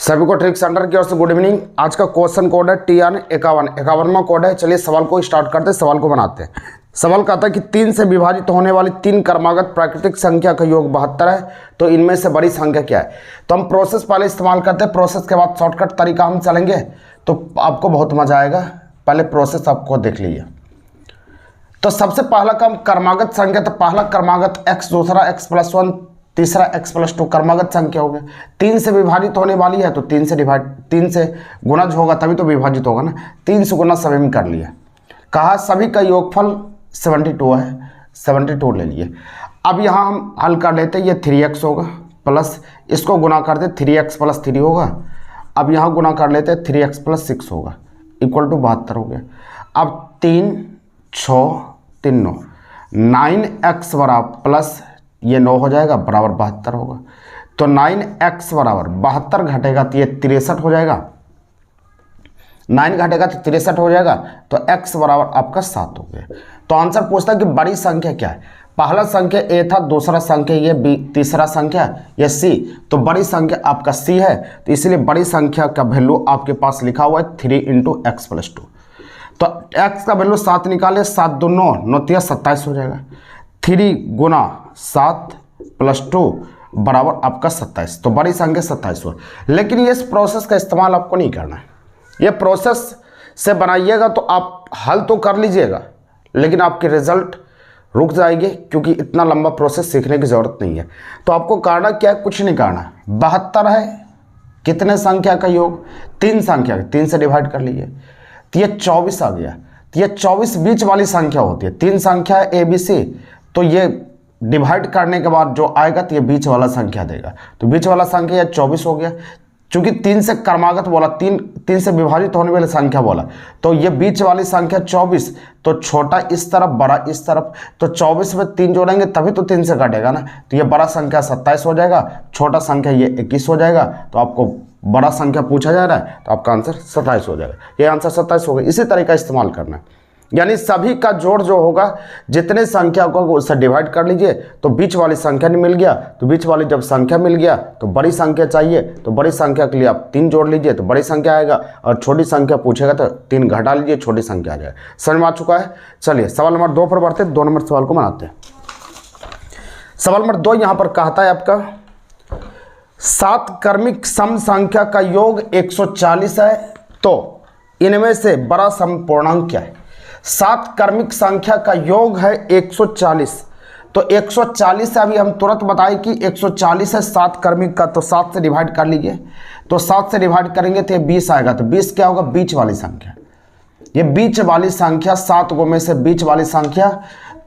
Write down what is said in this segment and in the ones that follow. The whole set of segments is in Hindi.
सभी को ट्रिक सेंटर की ओर से गुड इवनिंग। आज का क्वेश्चन कोड है TN 51वां कोड है। चलिए सवाल को स्टार्ट करते हैं, सवाल को बनाते हैं। सवाल कहता है कि 3 से विभाजित होने वाली 3 क्रमागत प्राकृतिक संख्या का योग 72 है, तो इनमें से बड़ी संख्या क्या है। तो हम प्रोसेस पहले इस्तेमाल करते हैं, प्रोसेस के बाद शॉर्टकट तरीका हम चलेंगे तो आपको बहुत मजा आएगा। पहले प्रोसेस आपको देख लीजिए। तो सबसे पहला काम क्रमागत संख्या, तो पहला क्रमागत x, दूसरा x+1, तीसरा x+2 क्रमागत संख्या हो गया। 3 से विभाजित होने वाली है तो 3 से गुणज होगा तभी तो विभाजित होगा ना। 3 से गुना सभी में कर लिया। कहा सभी का योगफल 72 है, 72 ले लिए। अब यहाँ हम हल कर लेते हैं, ये 3x होगा प्लस इसको गुना करते 3x + 3 होगा। अब यहाँ गुना कर लेते हैं 3x + 6 होगा इक्वल टू 72 हो गया। अब 3 6 3 9, 9x बराबर प्लस ये 9 हो जाएगा बराबर 72 होगा। तो 9x बराबर 72 घटेगा तो ये 63 हो जाएगा। 9 घटेगा तो 63 हो जाएगा। तो x बराबर आपका 7 हो गया। तो आंसर पूछता है कि बड़ी संख्या क्या है। पहला संख्या a था, दूसरा संख्या ये b, तीसरा संख्या ये c। तो बड़ी संख्या आपका c है, तो इसलिए बड़ी संख्या का वैल्यू आपके पास लिखा हुआ है 3 × x+2। तो x का वैल्यू 7 निकाले, 7 2 9, 9 3 27 हो जाएगा। 3 गुना 7 + 2 बराबर आपका 27। तो बड़ी संख्या 27 हो। लेकिन ये इस प्रोसेस का इस्तेमाल आपको नहीं करना है। ये प्रोसेस से बनाइएगा तो आप हल तो कर लीजिएगा, लेकिन आपके रिजल्ट रुक जाएंगे, क्योंकि इतना लंबा प्रोसेस सीखने की ज़रूरत नहीं है। तो आपको करना क्या है, कुछ नहीं करना। 72 है कितने संख्या का योग, 3 संख्या, 3 से डिवाइड कर लीजिए तो ये 24 आ गया। तो ये 24 बीच वाली संख्या होती है। 3 संख्या है ABC, तो ये डिवाइड करने के बाद जो आएगा तो ये बीच वाला संख्या देगा। तो बीच वाला संख्या 24 हो गया। चूंकि 3 से क्रमागत बोला, 3 से विभाजित होने वाली संख्या बोला, तो ये बीच वाली संख्या 24, तो छोटा इस तरफ बड़ा इस तरफ, तो 24 में 3 जोड़ेंगे तभी तो 3 से कटेगा ना। तो ये बड़ा संख्या 27 हो जाएगा, छोटा संख्या ये 21 हो जाएगा। तो आपको बड़ा संख्या पूछा जा रहा है तो आपका आंसर 27 हो जाएगा। ये आंसर 27 होगा। इसी तरह का इस्तेमाल करना है, यानी सभी का जोड़ जो होगा, जितने संख्या को उससे डिवाइड कर लीजिए तो बीच वाली संख्या नहीं मिल गया, तो बीच वाली जब संख्या मिल गया तो बड़ी संख्या चाहिए, तो बड़ी संख्या के लिए आप 3 जोड़ लीजिए तो बड़ी संख्या आएगा, और छोटी संख्या पूछेगा तो 3 घटा लीजिए, छोटी संख्या आ जाएगा। समझ में आ चुका है। चलिए सवाल नंबर 2 पर बढ़ते हैं। 2 नंबर सवाल को बनाते हैं। सवाल नंबर 2 यहाँ पर कहता है आपका 7 क्रमिक सम संख्या का योग 140 है, तो इनमें से बड़ा सम पूर्णांक क्या है। 7 क्रमिक संख्या का योग है 140, तो 140 से अभी हम तुरंत बताए कि 140 है 7 क्रमिक का, तो 7 से डिवाइड कर लीजिए। तो 7 से डिवाइड करेंगे तो ये 20 आएगा। तो 20 क्या होगा, बीच वाली संख्या। ये बीच वाली संख्या 7 गो में से बीच वाली संख्या,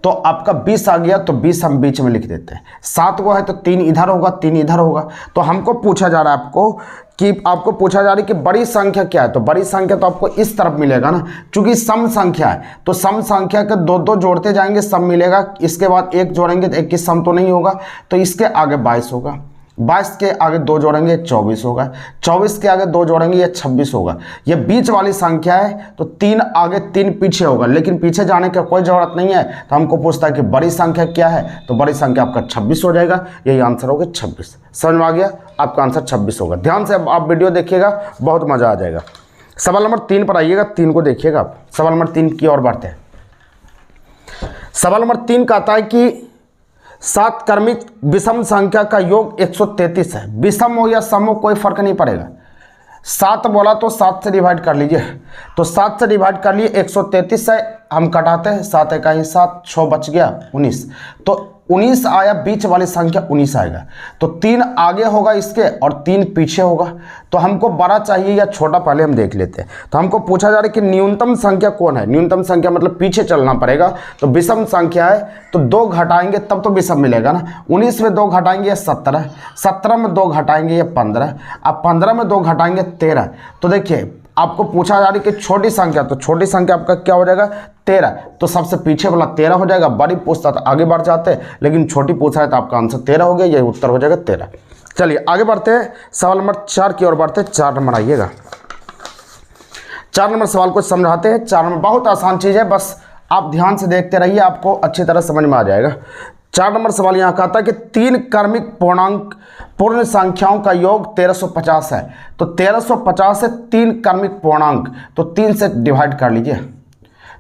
तो आपका 20 आ गया, तो 20 हम बीच में लिख देते हैं। 7 गो है तो 3 इधर होगा 3 इधर होगा। तो हमको पूछा जा रहा है आपको पूछा जा रहा है कि बड़ी संख्या क्या है। तो बड़ी संख्या तो आपको इस तरफ मिलेगा ना, क्योंकि सम संख्या है तो सम संख्या के 2 जोड़ते जाएंगे सम मिलेगा। इसके बाद 1 जोड़ेंगे तो 21 सम तो नहीं होगा, तो इसके आगे 22 होगा। 22 के आगे 2 जोड़ेंगे 24 होगा। 24 के आगे 2 जोड़ेंगे ये 26 होगा। ये बीच वाली संख्या है तो 3 आगे 3 पीछे होगा, लेकिन पीछे जाने की कोई ज़रूरत नहीं है। तो हमको पूछता है कि बड़ी संख्या क्या है, तो बड़ी संख्या आपका 26 हो जाएगा। यही आंसर होगा 26। समझ में आ गया, आपका आंसर 26 होगा। ध्यान से आप वीडियो देखिएगा, बहुत मज़ा आ जाएगा। सवाल नंबर 3 पर आइएगा, 3 को देखिएगा आप। सवाल नंबर 3 की ओर बढ़ते हैं। सवाल नंबर 3 कहता है कि 7 क्रमिक विषम संख्या का योग 133 है। विषम हो या सम हो कोई फर्क नहीं पड़ेगा। 7 बोला तो 7 से डिवाइड कर लीजिए, तो 7 से डिवाइड कर लिए 133 से हम कटाते हैं, 7 1 7, 6 बच गया 19, तो 19 आया। बीच वाली संख्या 19 आएगा, तो 3 आगे होगा इसके और 3 पीछे होगा। तो हमको बड़ा चाहिए या छोटा, पहले हम देख लेते हैं। तो हमको पूछा जा रहा है कि न्यूनतम संख्या कौन है। न्यूनतम संख्या मतलब पीछे चलना पड़ेगा, तो विषम संख्या है तो 2 घटाएंगे तब तो विषम मिलेगा ना। 19 में 2 घटाएंगे ये 17, 17 में 2 घटाएंगे ये 15, अब 15 में 2 घटाएंगे 13। तो देखिए आपको पूछा जा रहा है कि छोटी संख्या, तो छोटी संख्या आपका क्या हो जाएगा 13, तो सबसे पीछे वाला 13 हो जाएगा। बड़ी पूछता तो आगे बढ़ जाते, लेकिन छोटी पूछा है तो आपका आंसर 13 हो गया। यही उत्तर हो जाएगा 13। चलिए आगे बढ़ते हैं, सवाल नंबर 4 की ओर बढ़ते हैं। 4 नंबर आइएगा। 4 नंबर सवाल को समझाते हैं। 4 नंबर बहुत आसान चीज़ है, बस आप ध्यान से देखते रहिए, आपको अच्छी तरह समझ में आ जाएगा। 4 नंबर सवाल यहाँ कहता है कि 3 क्रमिक पूर्णांक पूर्ण संख्याओं का योग 1350 है। तो 1350 है 3 क्रमिक पूर्णांक, तो 3 से डिवाइड कर लीजिए।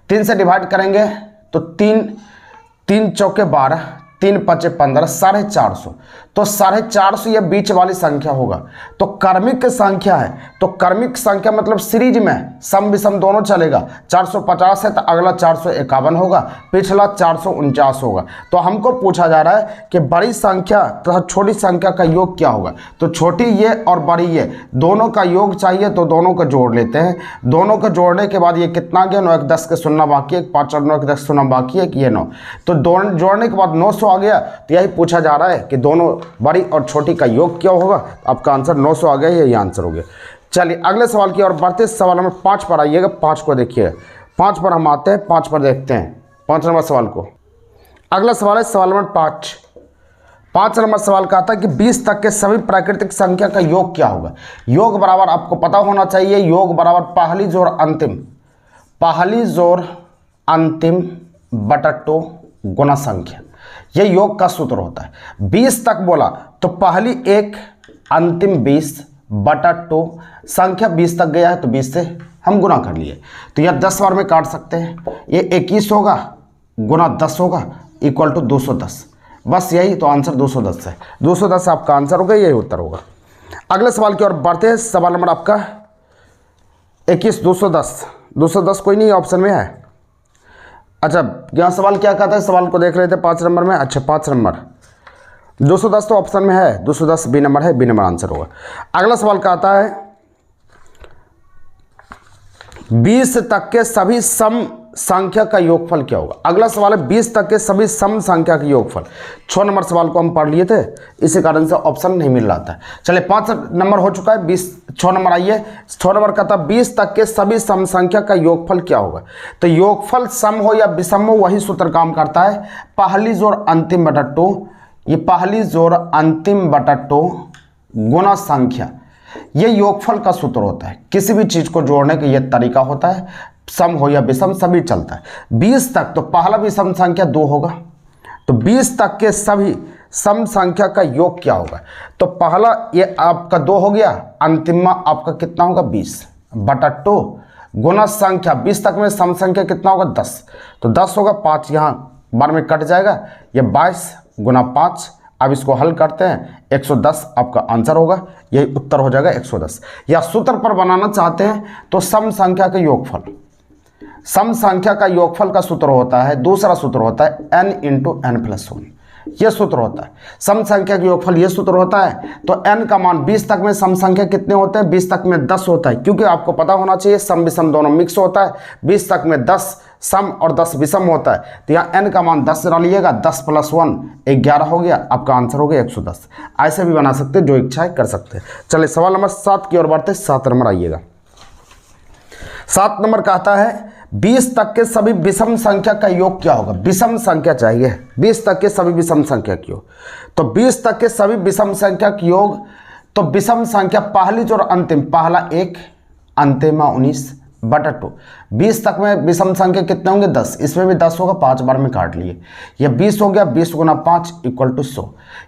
3 से डिवाइड करेंगे तो 3 चौके 12, 3 पचे 15, 450। तो 450 ये बीच वाली संख्या होगा। तो क्रमिक संख्या है, तो क्रमिक संख्या मतलब सीरीज में सम विषम दोनों चलेगा। 450 है तो अगला 451 होगा, पिछला 449 होगा। तो हमको पूछा जा रहा है कि बड़ी संख्या तथा छोटी संख्या का योग क्या होगा। तो छोटी ये और बड़ी ये दोनों का योग चाहिए, तो दोनों को जोड़ लेते हैं। दोनों को जोड़ने के बाद ये कितना गया, 9 1 10 के शून्य बाकी है, 5 और 9 1 10 शून्य बाकी है, ये 9। तो दोनों जोड़ने के बाद 900 आ गया। तो यही पूछा जा रहा है कि दोनों बड़ी और छोटी का योग क्या होगा। आपका आंसर 900 आ गया, यही आंसर हो गया। चलिए अगले सवाल की ओर बढ़ते। सवाल नंबर 5 पर आइएगा। 5 को देखिएगा, 5 पर हम आते हैं, 5 पर देखते हैं 5 नंबर सवाल को। अगला सवाल है सवाल नंबर 5 नंबर सवाल का आता है कि 20 तक के सभी प्राकृतिक संख्या का योग क्या होगा। योग बराबर आपको पता होना चाहिए, योग बराबर पहली जोड़ अंतिम बटा 2 गुना संख्या, ये योग का सूत्र होता है। 20 तक बोला तो पहली 1 अंतिम 20 बटा 2, संख्या 20 तक गया है तो 20 से हम गुना कर लिए। तो यह 10 बार में काट सकते हैं। ये 21 होगा गुना 10 होगा इक्वल टू 210। बस यही तो आंसर 210 है। 210 आपका आंसर होगा, यही उत्तर होगा। अगले सवाल की ओर बढ़ते हैं। सवाल नंबर आपका 21 210 कोई नहीं ऑप्शन में है। अच्छा यहाँ सवाल क्या कहता है, सवाल को देख रहे थे 5 नंबर में। अच्छा 5 नंबर 210 तो ऑप्शन में है, 210 बी नंबर है, बी नंबर आंसर होगा। अगला सवाल का आता है 20 तक के सभी सम संख्या का योगफल क्या होगा। अगला सवाल है 20 तक के सभी सम संख्या का योगफल। 6 नंबर सवाल को हम पढ़ लिए थे, इसी कारण से ऑप्शन नहीं मिल रहा था। चलिए 5 नंबर हो चुका है, 6 नंबर आइए। 6 नंबर का था 20 तक के सभी सम संख्या का योगफल क्या होगा। तो योगफल सम हो या विषम हो वही सूत्र काम करता है, पहली जोड़ अंतिम बटा 2। ये पहली जोड़ अंतिम बटा 2 गुना संख्या, ये योगफल का सूत्र होता है। किसी भी चीज को जोड़ने का यह तरीका होता है, सम हो या विषम सभी चलता है। 20 तक तो पहला विषम संख्या 2 होगा। तो 20 तक के सभी सम संख्या का योग क्या होगा। तो पहला ये आपका 2 हो गया, अंतिम में आपका कितना होगा 20 बटा 2 गुना संख्या 20 तक में सम संख्या कितना होगा 10। तो 10 होगा, 5 यहाँ बार में कट जाएगा, ये 22 गुना 5। अब इसको हल करते हैं, 110 आपका आंसर होगा, यही उत्तर हो जाएगा 110। या सूत्र पर बनाना चाहते हैं तो सम संख्या का योगफल, सम संख्या का योगफल का सूत्र होता है, दूसरा सूत्र होता है n इंटू एन प्लस 1, ये सूत्र होता है। सम संख्या का योगफल ये सूत्र होता है। तो n का मान 20 तक में सम संख्या कितने होते हैं, 20 तक में 10 होता है, क्योंकि आपको पता होना चाहिए सम विषम दोनों मिक्स होता है। 20 तक में 10 सम और 10 विषम होता है। तो यहाँ n का मान 10 डालिएगा, 10 प्लस 1 11 हो गया, आपका आंसर हो गया 110। ऐसे भी बना सकते हैं, जो इच्छा है कर सकते हैं। चलिए सवाल नंबर 7 की ओर बढ़ते हैं। 7 नंबर आइएगा। 7 नंबर कहता है 20 तक के सभी विषम संख्या का योग क्या होगा। विषम संख्या चाहिए, 20 तक के सभी विषम संख्या की योग। तो 20 तक के सभी विषम संख्या की योग, तो विषम संख्या पहली जोड़ अंतिम, पहला 1 अंतिम 19 बटा 2। 20 तक में विषम संख्या कितने होंगे 10, इसमें भी 10 होगा, 5 बार में काट लिए। यह 20 हो गया, 20 गुना 5 इक्वल टू 100,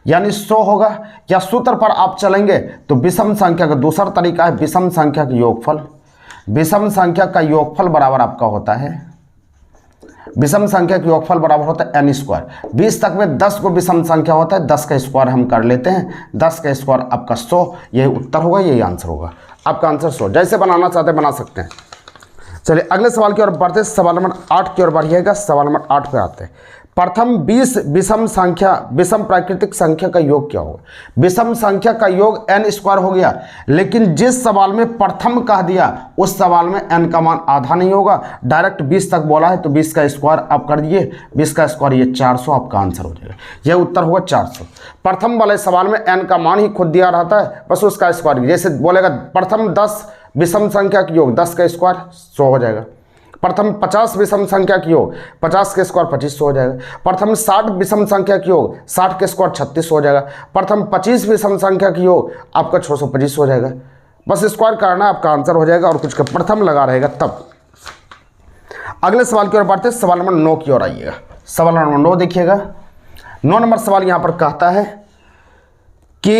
यानी 100 होगा। या सूत्र पर आप चलेंगे तो विषम संख्या का दूसरा तरीका है विषम संख्या का योगफल। विषम संख्या का योगफल बराबर आपका होता है, विषम संख्या का योगफल बराबर होता है n स्क्वायर। 20 तक में 10 को विषम संख्या होता है, 10 का स्क्वायर हम कर लेते हैं, 10 का स्क्वायर आपका 100, यही उत्तर होगा, यही आंसर होगा। आपका आंसर 100, जैसे बनाना चाहते हैं बना सकते हैं। चलिए अगले सवाल की ओर बढ़ते हैं। सवाल नंबर 8 की ओर बढ़िएगा। सवाल नंबर 8 पे आते हैं। प्रथम 20 विषम प्राकृतिक संख्या का योग क्या होगा। विषम संख्या का योग n स्क्वायर हो गया, लेकिन जिस सवाल में प्रथम कह दिया उस सवाल में n का मान आधा नहीं होगा, डायरेक्ट 20 तक बोला है तो 20 का स्क्वायर आप कर दिए, 20 का स्क्वायर ये 400 आपका आंसर हो जाएगा, यह उत्तर होगा 400। प्रथम वाले सवाल में n का मान ही खुद दिया रहता है, बस उसका स्क्वायर, जैसे बोलेगा प्रथम 10 विषम संख्या का योग, 10 का स्क्वायर 100 हो जाएगा। प्रथम 50 विषम संख्या की योग, 50 के स्क्वायर 2500 हो जाएगा। प्रथम 60 विषम संख्या की योग, 60 के स्क्वायर 3600 हो जाएगा। प्रथम 25 विषम संख्या की योग आपका 625 हो जाएगा। बस स्क्वायर करना आपका आंसर हो जाएगा, और कुछ का प्रथम लगा रहेगा तब। अगले सवाल की ओर बढ़ते हैं। सवाल नंबर 9 की ओर आइएगा। सवाल नंबर 9 देखिएगा। 9 नंबर सवाल यहां पर कहता है कि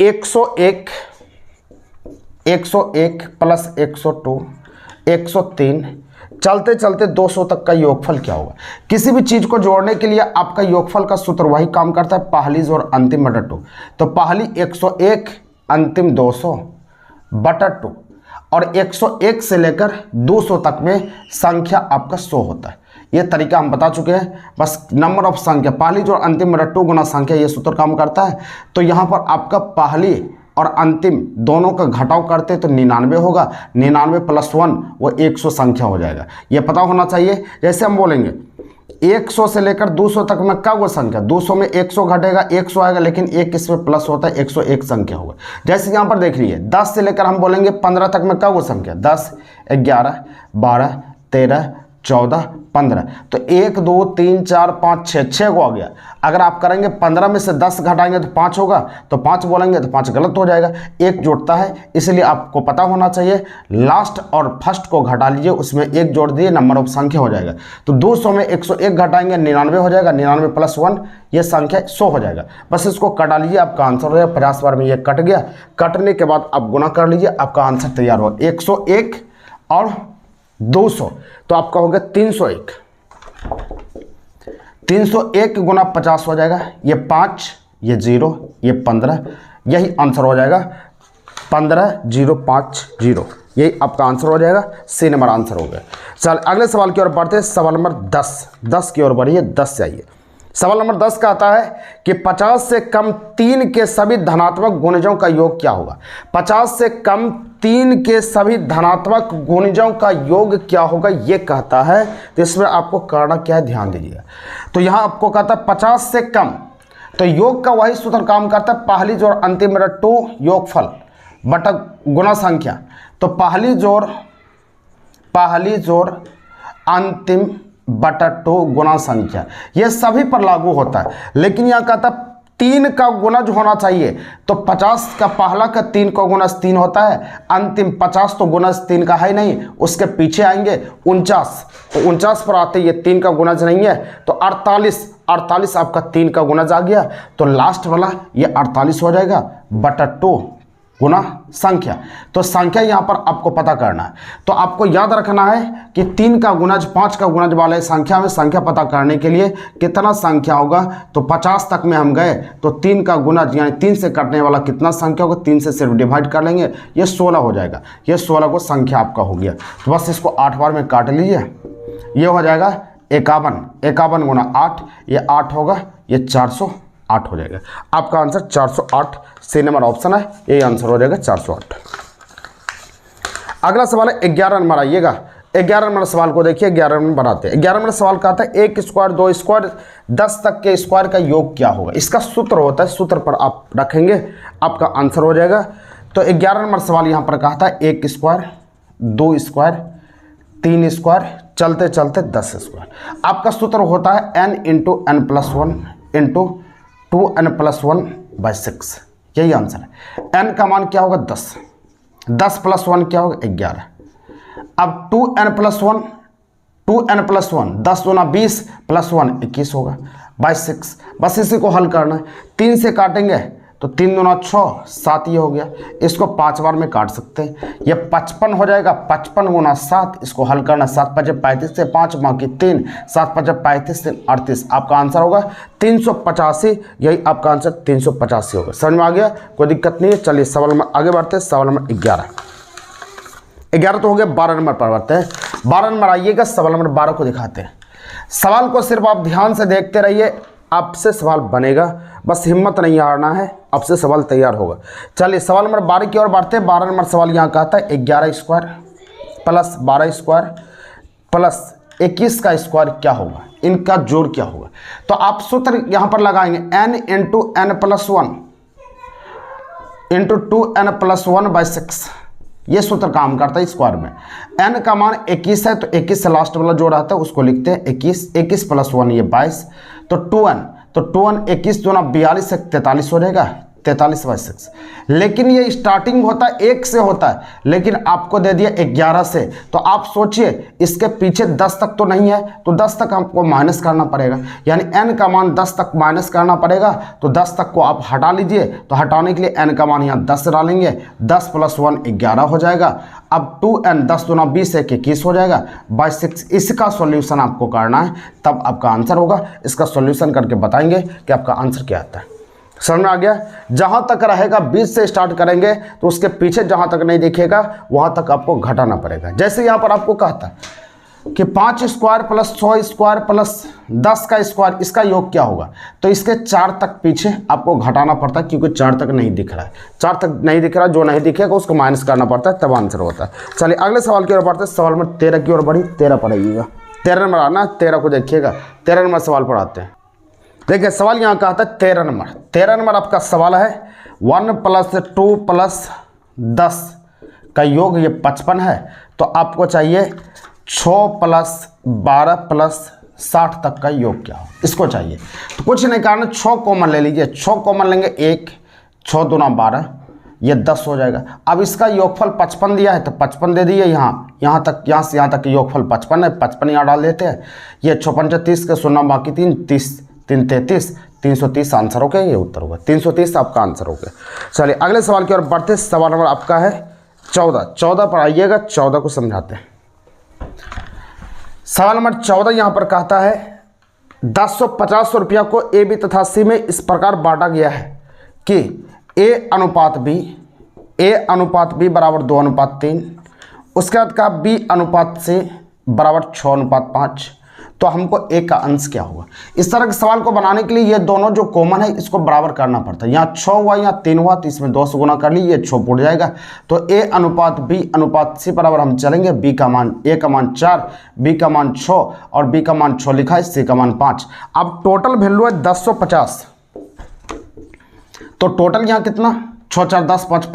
101 प्लस 102 103 चलते चलते 200 तक का योगफल क्या होगा। किसी भी चीज को जोड़ने के लिए आपका योगफल का सूत्र वही काम करता है, पहली जोड़ अंतिम बटा 2। तो पहली 101 अंतिम 200 बटा 2 और 101 से लेकर 200 तक में संख्या आपका 100 होता है। ये तरीका हम बता चुके हैं। बस नंबर ऑफ संख्या पहली जोड़ अंतिम बटा 2 गुना संख्या, ये सूत्र काम करता है। तो यहाँ पर आपका पहली और अंतिम दोनों का घटाव करते तो 99 होगा, 99 प्लस 1 वो 100 संख्या हो जाएगा। ये पता होना चाहिए। जैसे हम बोलेंगे 100 से लेकर 200 तक में क्या वो संख्या, 200 में 100 घटेगा 100 आएगा, लेकिन एक इसमें प्लस होता है 101 संख्या होगा। जैसे यहाँ पर देख लीजिए 10 से लेकर हम बोलेंगे 15 तक में क्या वो संख्या, 10 11 12 13 14 15। तो 1 2 3 4 5 6 को आ गया। अगर आप करेंगे 15 में से 10 घटाएंगे तो 5 होगा, तो 5 बोलेंगे तो 5 गलत हो जाएगा, 1 जोड़ता है। इसलिए आपको पता होना चाहिए लास्ट और फर्स्ट को घटा लीजिए, उसमें 1 जोड़ दिए, नंबर ऑफ संख्या हो जाएगा। तो 200 में 101 घटाएंगे 99 हो जाएगा, 99 प्लस 1 ये संख्या 100 हो जाएगा। बस इसको कटा लीजिए, आपका आंसर हो जाएगा। 50 बार में ये कट गया, कटने के बाद आप गुना कर लीजिए, आपका आंसर तैयार होगा। 101 और 200 तो आपका हो गया 301। 301 गुना 50 हो जाएगा, ये 5 ये 0 ये 15, यही आंसर हो जाएगा 15050, यही आपका आंसर हो जाएगा। सी नंबर आंसर हो गया। चल अगले सवाल की ओर बढ़ते हैं। सवाल नंबर 10 की ओर बढ़िए, 10 से आइए। सवाल नंबर 10 का आता है कि 50 से कम 3 के सभी धनात्मक गुणजों का योग क्या होगा। 50 से कम 3 के सभी धनात्मक गुणजों का योग क्या होगा, ये कहता है। तो इसमें आपको करना क्या है, ध्यान दीजिएगा। तो यहां आपको कहता है 50 से कम, तो योग का वही सूत्र काम करता है, पहली जोड़ अंतिम बटा 2 योगफल बटा गुना संख्या। तो पहली जोड़ अंतिम बटा 2 गुना संख्या, ये सभी पर लागू होता है। लेकिन यहां कहता है 3 का गुणज होना चाहिए। तो 50 का पहला का 3 का गुणज 3 होता है, अंतिम 50 तो गुणज 3 का है नहीं, उसके पीछे आएंगे 49। तो 49 पर आते ये 3 का गुणज नहीं है, तो 48 आपका 3 का गुणज आ गया। तो लास्ट वाला ये 48 हो जाएगा बटा 2 गुना संख्या। तो संख्या यहां पर आपको पता करना है। तो आपको याद रखना है कि 3 का गुणज 5 का गुणज वाले संख्या में संख्या पता करने के लिए कितना संख्या होगा। तो 50 तक में हम गए तो 3 का गुणज यानी 3 से कटने वाला कितना संख्या होगा, 3 से सिर्फ डिवाइड कर लेंगे, ये 16 हो जाएगा। ये 16 को संख्या आपका हो गया। तो बस इसको 8 बार में काट लीजिए, ये हो जाएगा 51 गुना 8, ये 8 होगा, ये 408 हो जाएगा। आपका आंसर 408 सी नंबर ऑप्शन है, यही आंसर हो जाएगा 408। अगला सवाल है 11 नंबर। आइएगा 11 नंबर सवाल को देखिए। 11 नंबर बनाते हैं। 11 नंबर सवाल का आता है 1 स्क्वायर 2 स्क्वायर 10 तक के स्क्वायर का योग क्या होगा। इसका सूत्र होता है, सूत्र पर आप रखेंगे, आपका आंसर हो जाएगा। तो 11 नंबर सवाल यहाँ पर कहता है 1 स्क्वायर 2 स्क्वायर 3 स्क्वायर चलते चलते 10 स्क्वायर। आपका सूत्र होता है n into n plus 1 into 2n plus 1/6, यही आंसर है। n का मान क्या होगा 10 प्लस 1 क्या होगा 11। अब 2n प्लस 1 10 गुना 20 प्लस 1 21 होगा 6। बस इसी को हल करना है। 3 से काटेंगे तो 3 दूना 6 7 ये हो गया। इसको 5 बार में काट सकते हैं, ये 55 हो जाएगा। 55 गुना 7, इसको हल करना, 7 5 35 से 5 बाकी 3, 7 5 35 से 38। आपका आंसर होगा 385, यही आपका आंसर 385 होगा। समझ में आ गया, कोई दिक्कत नहीं है। चलिए सवाल नंबर आगे बढ़ते हैं। सवाल नंबर 11 तो हो गया। 12 नंबर पर बढ़ते हैं। 12 नंबर आइएगा, सवाल नंबर 12 को दिखाते हैं। सवाल को सिर्फ आप ध्यान से देखते रहिए, आपसे सवाल बनेगा, बस हिम्मत नहीं हारना है, आपसे सवाल तैयार होगा। चलिए सवाल नंबर 12 की ओर बढ़ते हैं। 12 नंबर सवाल यहाँ कहता है 11 स्क्वायर प्लस 12 स्क्वायर प्लस 21 का स्क्वायर क्या होगा, इनका जोड़ क्या होगा। तो आप सूत्र यहाँ पर लगाएंगे n into n plus 1 into 2n plus 1/6, ये सूत्र काम करता है स्क्वायर में। n का मान 21 है, तो 21 से लास्ट वाला जोड़ आता है उसको लिखते हैं 21 प्लस 1 ये 22। तो 2n 21 दूना 42 से 43 हो जाएगा, 43/6। लेकिन ये स्टार्टिंग होता है 1 से होता है, लेकिन आपको दे दिया 11 से। तो आप सोचिए इसके पीछे 10 तक तो नहीं है, तो 10 तक आपको माइनस करना पड़ेगा, यानी n का मान 10 तक माइनस करना पड़ेगा। तो 10 तक को आप हटा लीजिए, तो हटाने के लिए n का मान यहाँ 10 डालेंगे, 10 + 1 11 हो जाएगा। अब 2n 10 दूना 20 1 21 हो जाएगा 22/6। इसका सॉल्यूशन आपको करना है, तब आपका आंसर होगा। इसका सॉल्यूशन करके बताएंगे कि आपका आंसर क्या आता है। समझ में आ गया? जहां तक रहेगा 20 से स्टार्ट करेंगे, तो उसके पीछे जहां तक नहीं दिखेगा वहां तक आपको घटाना पड़ेगा। जैसे यहां पर आपको कहता कि 5 स्क्वायर प्लस 6 स्क्वायर प्लस 10 का स्क्वायर, इसका योग क्या होगा? तो इसके 4 तक पीछे आपको घटाना पड़ता है, क्योंकि 4 तक नहीं दिख रहा है। 4 तक नहीं दिख रहा, जो नहीं दिखेगा उसको माइनस करना पड़ता है, तब आंसर होता है। चलिए अगले सवाल की ओर बढ़ते हैं। सवाल नंबर 13 की ओर बढ़ी, 13 पढ़ाइएगा। 13 नंबर आना, 13 को देखिएगा। 13 नंबर सवाल पढ़ाते हैं। देखिए सवाल यहाँ कहा था 13 नंबर। 13 नंबर आपका सवाल है 1 + 2 + 10 का योग ये 55 है। तो आपको चाहिए 6 + 12 + 60 तक का योग क्या हो, इसको चाहिए। तो कुछ नहीं करना, 6 कॉमन ले लीजिए। 6 कॉमन लेंगे, 1 6 दूना 12, ये 10 हो जाएगा। अब इसका योगफल 55 दिया है, तो 55 दे दिए यहाँ तक, यहाँ से यहाँ तक योगफल 55 है, 55 यहाँ डाल देते हैं। ये 56 30 के 0 बाकी 3 30 3 33, 330 आंसर हो गया, ये उत्तर होगा। 330 आपका आंसर हो गया। चलिए अगले सवाल की ओर बढ़ते। सवाल नंबर आपका है 14 पर आइएगा, 14 को समझाते हैं। सवाल नंबर 14 यहाँ पर कहता है 10-50 रुपया को ए बी तथा सी में इस प्रकार बांटा गया है कि A अनुपात B बराबर 2:3, उसके बाद कहा B अनुपात C बराबर 6:5। तो हमको ए का अंश क्या होगा? इस तरह के सवाल को बनाने के लिए ये दोनों जो कॉमन है इसको बराबर करना पड़ता है। यहाँ 6 हुआ, यहाँ 3 हुआ, तो इसमें 2 से गुना कर ली, ये 6 फुट जाएगा। तो ए अनुपात बी अनुपात सी बराबर हम चलेंगे ए का मान 4, बी का मान 6 और बी का मान 6 लिखा है, सी का मान 5। अब टोटल वैल्यू है 1050। तो टोटल यहाँ कितना? 6 4 10 5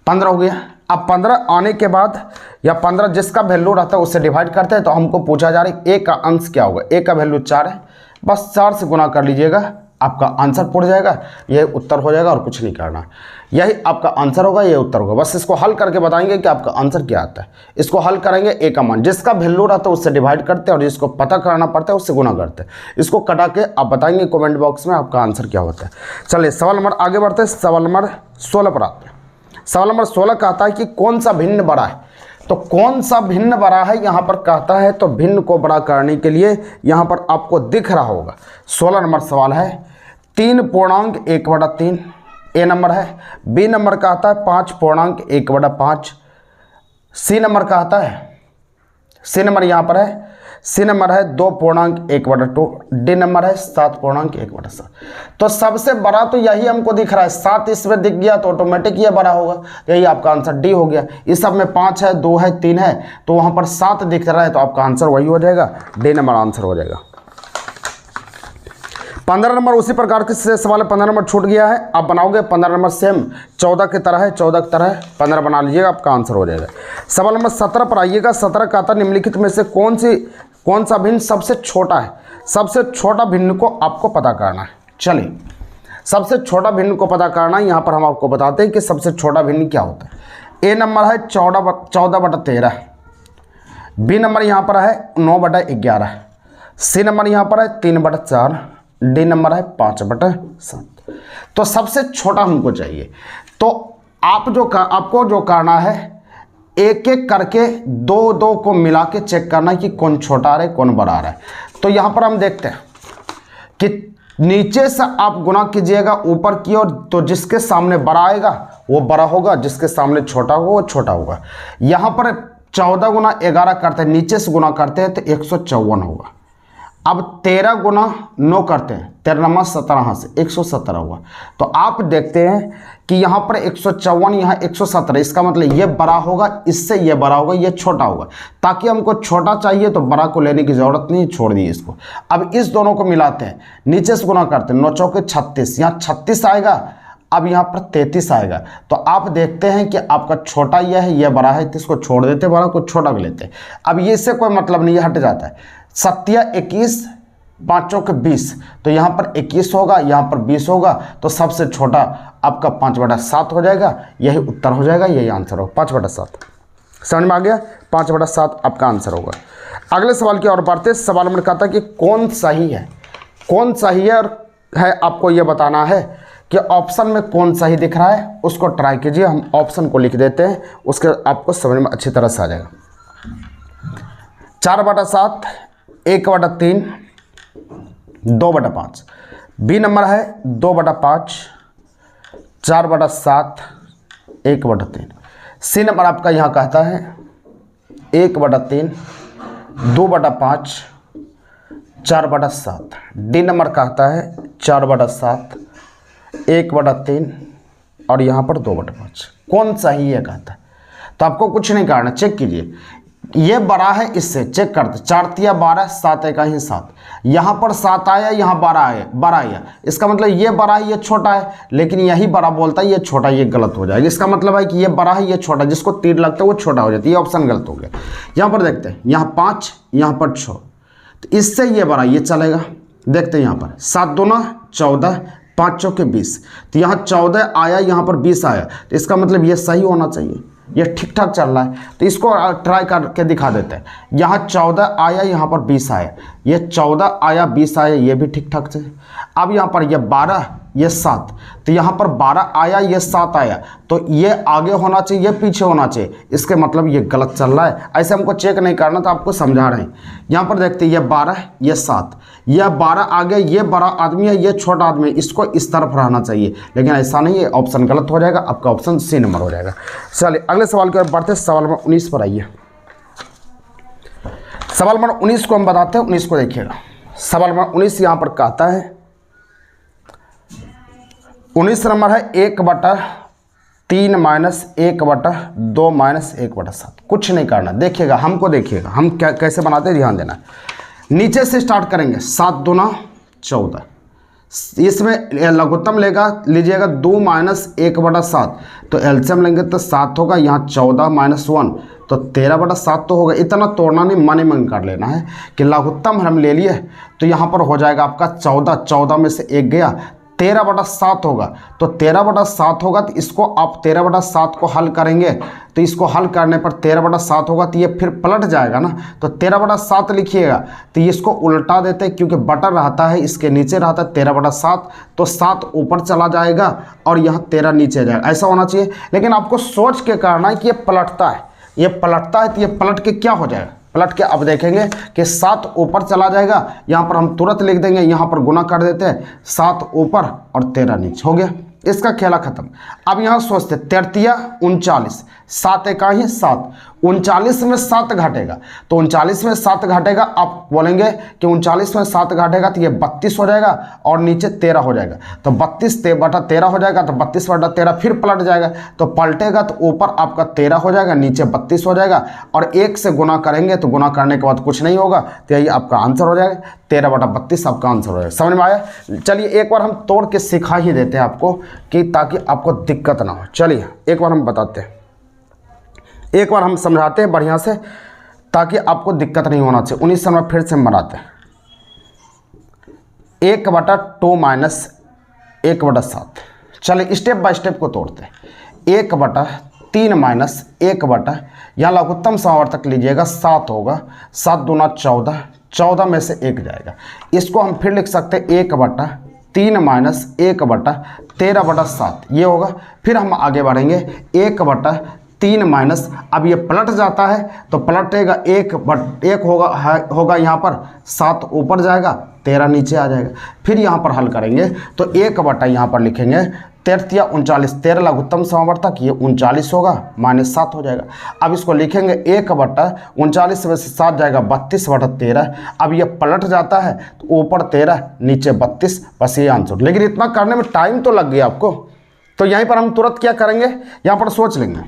15 हो गया। अब 15 आने के बाद या 15 जिसका वैल्यू रहता है उससे डिवाइड करते हैं। तो हमको पूछा जा रहा है ए का अंश क्या होगा? ए का वैल्यू 4 है, बस 4 से गुना कर लीजिएगा, आपका आंसर पड़ जाएगा। यह उत्तर हो जाएगा और कुछ नहीं करना। यही आपका आंसर होगा, ये उत्तर होगा। बस इसको हल करके बताएंगे कि आपका आंसर क्या आता है। इसको हल करेंगे, ए का मान जिसका वैल्यू रहता है उससे डिवाइड करते हैं और जिसको पता करना पड़ता है उससे गुना करते हैं। इसको कटा के आप बताएंगे कमेंट बॉक्स में आपका आंसर क्या होता है। चलिए सवाल नंबर आगे बढ़ते हैं। सवाल नंबर 16 पर आते हैं। सवाल नंबर 16 कहता है कि कौन सा भिन्न बड़ा है? तो कौन सा भिन्न बड़ा है यहाँ पर कहता है। तो भिन्न को बड़ा करने के लिए यहाँ पर आपको दिख रहा होगा 16 नंबर सवाल है 3.1/3 ए नंबर है। बी नंबर कहता है 5.1/5। सी नंबर कहता है, सी नंबर यहाँ पर है, सी नंबर है 2.1/2। डी नंबर है 7.1/7। तो सबसे बड़ा तो यही हमको दिख रहा है, 7 इसमें दिख गया तो ऑटोमेटिक ये बड़ा होगा। यही आपका आंसर डी हो गया। इस सब में 5 है, 2 है, 3 है, तो वहाँ पर 7 दिख रहा है, तो आपका आंसर वही हो जाएगा, डी नंबर आंसर हो जाएगा। 15 नंबर उसी प्रकार के सवाल है। 15 नंबर छूट गया है, आप बनाओगे 15 नंबर सेम 14 की तरह है, 14 की तरह 15 बना लीजिएगा, आपका आंसर हो जाएगा। सवाल नंबर 17 पर आइएगा। 17 का आता निम्नलिखित में से कौन सा भिन्न सबसे छोटा है? सबसे छोटा भिन्न को आपको पता करना है। चलिए सबसे छोटा भिन्न को पता करना है। यहाँ पर हम आपको बताते हैं कि सबसे छोटा भिन्न क्या होता है। ए नंबर है 14/13, बी नंबर यहाँ पर है 9/11, सी नंबर यहाँ पर है 3/4, डी नंबर है 5/7। तो सबसे छोटा हमको चाहिए। तो आपको जो करना है, एक एक करके 2 को मिला के चेक करना है कि कौन छोटा आ रहा है कौन बड़ा आ रहा है। तो यहाँ पर हम देखते हैं कि नीचे से आप गुना कीजिएगा ऊपर की ओर, तो जिसके सामने बड़ा आएगा वो बड़ा होगा, जिसके सामने छोटा होगा वो छोटा होगा। यहाँ पर 14 गुना 11 करते हैं, नीचे से गुना करते हैं तो 154 होगा। अब 13 गुना 9 करते हैं, 13 17 से 117 हुआ। तो आप देखते हैं कि यहाँ पर 154, यहाँ 117, इसका मतलब ये बड़ा होगा, इससे ये बड़ा होगा, ये छोटा होगा। ताकि हमको छोटा चाहिए तो बड़ा को लेने की ज़रूरत नहीं, छोड़ दिए इसको। अब इस दोनों को मिलाते हैं, नीचे से गुना करते हैं, 9 चौके 36, यहाँ 36 आएगा, अब यहाँ पर 33 आएगा। तो आप देखते हैं कि आपका छोटा यह है, यह बड़ा है, तो इसको छोड़ देते, बड़ा को छोटा कर लेते हैं। अब ये इससे कोई मतलब नहीं, हट जाता है। 7 21 5 चौके 20, तो यहाँ पर 21 होगा, यहाँ पर 20 होगा, तो सबसे छोटा आपका 5/7 हो जाएगा। यही उत्तर हो जाएगा, यही आंसर होगा 5/7। समझ में आ गया? 5/7 आपका आंसर होगा। अगले सवाल की ओर बढ़ते। सवाल नंबर कहता है कि कौन सही है, कौन सही है, और है आपको ये बताना है कि ऑप्शन में कौन सही दिख रहा है, उसको ट्राई कीजिए। हम ऑप्शन को लिख देते हैं, उसके आपको समझ में अच्छी तरह से आ जाएगा। 4/7, 1/3, 2/5। बी नंबर है 2/5, 4/7, 1/3। सी नंबर आपका यहाँ कहता है 1/3, 2/5, 4/7। डी नंबर कहता है 4/7, 1/3 और यहाँ पर 2/5। कौन सही है कहता है, तो आपको कुछ नहीं करना, चेक कीजिए। ये बड़ा है, इससे चेक करते। 4 तिया 12, 7 एका ही 7। यहाँ पर 7 आया, यहाँ 12 आया। इसका मतलब ये बड़ा है, ये छोटा है, लेकिन यही बड़ा बोलता है ये छोटा, ये गलत हो जाएगा। इसका मतलब है कि ये बड़ा है, ये छोटा, जिसको तीर लगता है वो छोटा हो जाता है। ये ऑप्शन गलत हो गया। यहाँ पर देखते हैं, यहाँ 5, यहाँ पर 6, तो इससे ये बड़ा, ये चलेगा। देखते हैं यहाँ पर 7 दूना 14, 5 चौके 20, तो यहाँ 14 आया, यहाँ पर 20 आया, तो इसका मतलब ये सही होना चाहिए, ये ठीक ठाक चल रहा है। तो इसको ट्राई करके दिखा देते हैं। यहाँ 14 आया, यहाँ पर 20 आया, ये 14 आया, 20 आया, ये भी ठीक ठाक से। अब यहाँ पर ये 12, ये 7, तो यहाँ पर 12 आया, ये 7 आया, तो ये आगे होना चाहिए, ये पीछे होना चाहिए। इसके मतलब ये गलत चल रहा है। ऐसे हमको चेक नहीं करना, तो आपको समझा रहे हैं। यहाँ पर देखते हैं, ये 12, ये 7, यह 12 आगे, ये बड़ा आदमी है, ये छोटा आदमी है, इसको इस तरफ रहना चाहिए, लेकिन ऐसा नहीं है। ऑप्शन गलत हो जाएगा, आपका ऑप्शन सी नंबर हो जाएगा। चलिए अगले सवाल की ओर बढ़ते। सवाल नंबर 19 पर आइए। सवाल नंबर 19 को हम बताते हैं, 19 को देखिएगा। सवाल नंबर 19 यहाँ पर कहता है, 19 नंबर है 1/3 - 1/2 - 1/7। कुछ नहीं करना, देखिएगा, हमको देखिएगा हम क्या कैसे बनाते हैं, ध्यान देना। नीचे से स्टार्ट करेंगे। 7 दूना 14, इसमें लघुत्तम लीजिएगा 2 - 1/7, तो एलसीएम लेंगे तो 7 होगा। यहाँ 14 - 1 तो 13/7 तो होगा। इतना तोड़ना नहीं, मन कर लेना है कि लघुत्तम हम ले लिए, तो यहाँ पर हो जाएगा आपका 14, 14 में से 1 गया, 13/7 होगा। तो 13/7 होगा, तो इसको आप 13/7 को हल करेंगे, तो इसको हल करने पर 13/7 होगा, तो ये फिर पलट जाएगा ना, तो 13/7 लिखिएगा। तो इसको उल्टा देते हैं, क्योंकि बटर रहता है, इसके नीचे रहता है 13/7, तो 7 ऊपर चला जाएगा और यहाँ 13 नीचे जाएगा। ऐसा होना चाहिए, लेकिन आपको सोच के करना है कि ये पलटता है, ये पलटता है, तो ये पलट के क्या हो जाएगा, पलट के अब देखेंगे कि 7 ऊपर चला जाएगा। यहाँ पर हम तुरंत लिख देंगे, यहाँ पर गुना कर देते हैं, 7 ऊपर और 13 नीचे, हो गया। इसका खेला खत्म। अब यहाँ सोचते, 33 39, 7 एका ही 7, 39 में 7 घटेगा, तो 39 में 7 घटेगा। आप बोलेंगे कि 39 में 7 घटेगा, तो ये 32 हो जाएगा और नीचे 13 हो जाएगा, तो 32/13 हो जाएगा, तो 32/13 फिर पलट जाएगा, तो पलटेगा तो ऊपर आपका 13 हो जाएगा, नीचे 32 हो जाएगा, और 1 से गुना करेंगे, तो गुना करने के बाद कुछ नहीं होगा, तो यही आपका आंसर हो जाएगा। 13/32 आपका आंसर हो जाएगा। समझ में आया? चलिए एक बार हम तोड़ के सिखा ही देते हैं आपको, कि ताकि आपको दिक्कत ना हो। चलिए एक बार हम बताते हैं, एक बार हम समझाते हैं बढ़िया से, ताकि आपको दिक्कत नहीं होना चाहिए। 19 में फिर से हम बनाते हैं। 1/2 - 1/7। चलिए स्टेप बाय स्टेप को तोड़ते हैं। 1/3 - 1/, यहाँ लघुत्तम समावर्तक लीजिएगा, 7 होगा, 7 दूना 14, 14 में से 1 जाएगा। इसको हम फिर लिख सकते हैं 1/3 - 1/13/7, ये होगा। फिर हम आगे बढ़ेंगे, 1/3 - अब ये पलट जाता है, तो पलटेगा 1 होगा यहाँ पर, 7 ऊपर जाएगा, 13 नीचे आ जाएगा। फिर यहाँ पर हल करेंगे, तो 1/ यहाँ पर लिखेंगे 13 39, 13 लघुत्तम समावर्तक, ये 39 होगा, -7 हो जाएगा। अब इसको लिखेंगे 1/39 में से 7 जाएगा, 32/13। अब ये पलट जाता है, तो ऊपर 13 नीचे 32, बस ये आंसर। लेकिन इतना करने में टाइम तो लग गया आपको, तो यहीं पर हम तुरंत क्या करेंगे, यहाँ पर सोच लेंगे।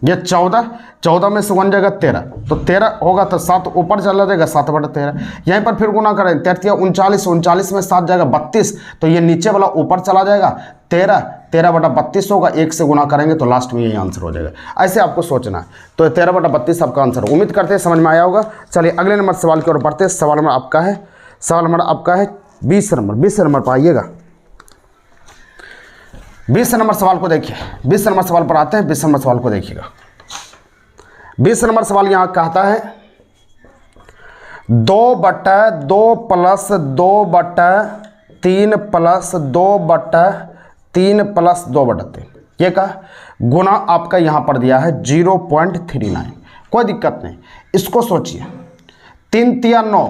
ये 14 में से 1 जाएगा 13, तो 13 होगा, तो 7 ऊपर चला जाएगा, 7/13। यहीं पर फिर गुना करें, 33 39 में 7 जाएगा 32, तो ये नीचे वाला ऊपर चला जाएगा, 13/32 होगा, 1 से गुना करेंगे, तो लास्ट में यही आंसर हो जाएगा। ऐसे आपको सोचना है। तो 13/32 आपका आंसर। उम्मीद करते हैं समझ में आया होगा। चलिए अगले नंबर सवाल की ओर बढ़ते हैं। सवाल में आपका है, सवाल नंबर आपका है 20 नंबर। 20 नंबर पर आइएगा। 20 नंबर सवाल को देखिए। 20 नंबर सवाल पर आते हैं। 20 नंबर सवाल को देखिएगा। 20 नंबर सवाल यहाँ कहता है 2/2 प्लस 2/3 प्लस 2/3 प्लस 2/3 ये का गुना आपका यहाँ पर दिया है 0.39। कोई दिक्कत नहीं, इसको सोचिए। 3 तिया 9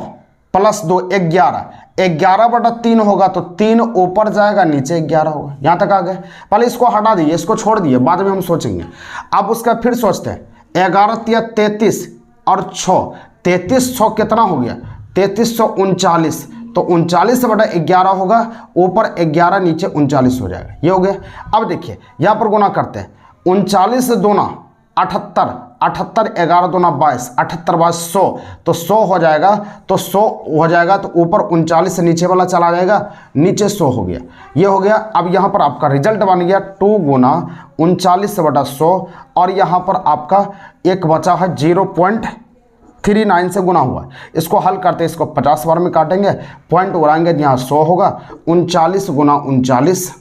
प्लस 2 11। 11/3 होगा तो 3 ऊपर जाएगा, नीचे 11 होगा। यहाँ तक आ गए। पहले इसको हटा दिए, इसको छोड़ दिए, बाद में हम सोचेंगे। अब उसका फिर सोचते हैं। 11 तिया 33 और 6, 33 6 कितना हो गया? 33 6 39। तो 39/11 होगा, ऊपर 11 नीचे 39 हो जाएगा। ये हो गया। अब देखिए यहाँ पर गुना करते हैं। 39 दूना 78, 78 11 दूना 22, 78 22 100, तो 100 हो जाएगा। तो 100 हो जाएगा तो ऊपर 39 से नीचे वाला चला जाएगा, नीचे 100 हो गया। ये हो गया। अब यहाँ पर आपका रिजल्ट बन गया 2 गुना 39/100 और यहाँ पर आपका एक बचा है 0.39 से गुना हुआ। इसको हल करते हैं, इसको 50 बार में काटेंगे, पॉइंट उड़ाएंगे, यहाँ 100 होगा। 39 गुना 39